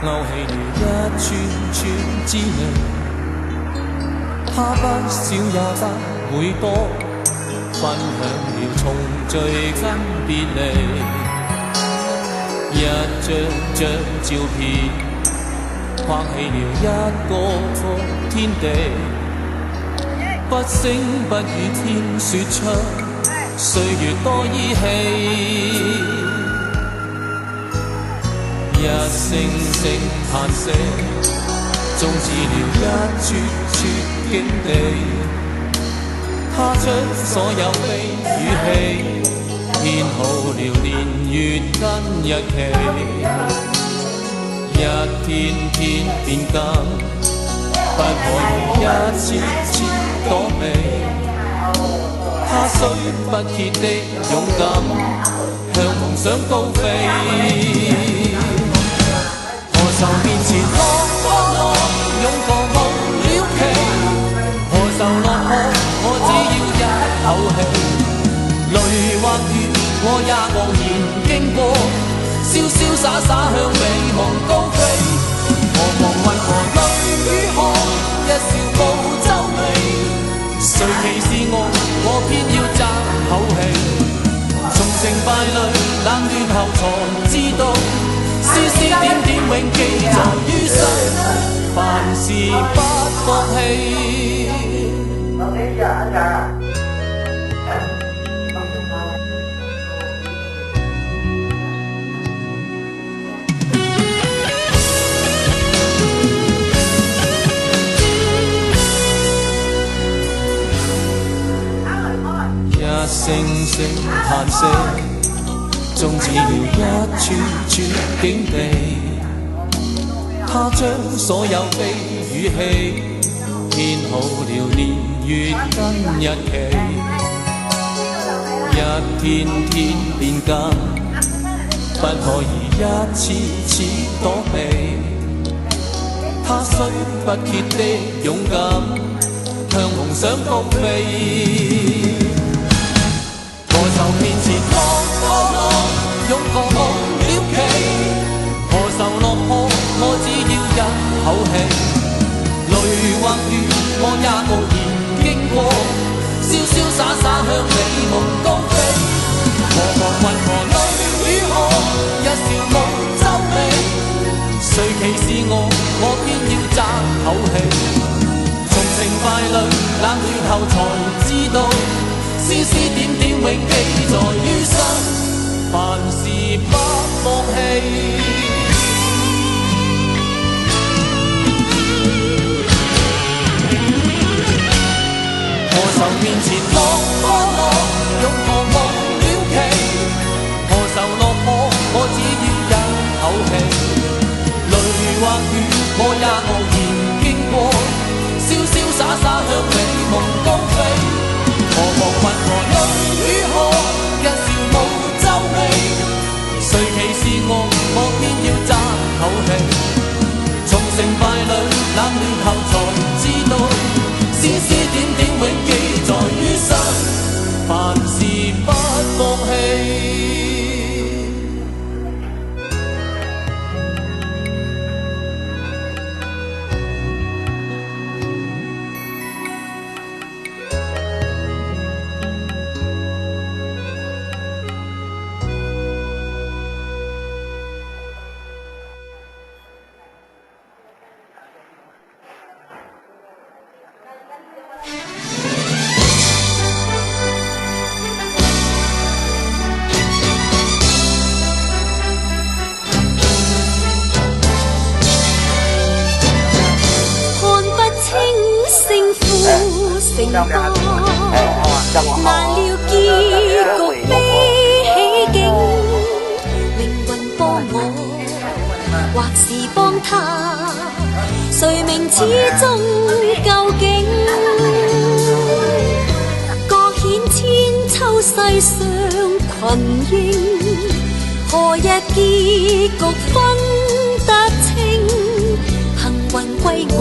勾起了一串串滋味，他不少也不會多，分享了重聚跟別離，一張張照片框起了一個個天地，不聲不語天說出歲月多依稀，一聲聲嘆息，終止了一撮撮境地。他將所有悲與喜編好了年月跟日期，一天天變更，不可以一次次躲避。他雖不竭的勇敢，向夢想高飛。何愁面前落不落，勇過無了期。何愁落魄，我只要一口氣。淚或雨，我也傲然經過，瀟瀟灑灑向美夢高飛。何妨為何淚與汗，一笑無皺眉。誰歧視我偏要爭口氣。從成敗裏冷暖後才知道，絲絲點點永記在於心，凡事不放棄。一聲聲嘆息，終止了一串串境地。他將所有悲與喜編好了年月跟日期，一天天變更，不可以一次次躲避。他雖不竭的勇敢，向夢想高飛。何愁面前落不落，勇過無了期。何愁落魄，我只要一口氣。淚或雨，我也傲然經過，瀟瀟灑灑向美夢高飛。何妨為何淚與汗，一笑無皺眉。誰歧視我偏要爭口氣。從成敗裏冷暖後才知道，絲絲點點永記在於心，凡事不放棄。何愁面前落不落，勇過無了期。何愁落魄，我只要一口氣。淚或雨，我也傲然經過，瀟瀟灑灑向美夢高飛。何妨為何淚與汗，一笑無皺眉。誰歧視我偏要爭口氣。從成敗裏冷暖後才知道，絲絲點點永記在於心，凡事不放棄。成敗難料結局悲喜境，命運幫我，或是幫他，誰明始終究竟？各顯千秋世上群英，何日結局分得清？幸運歸我，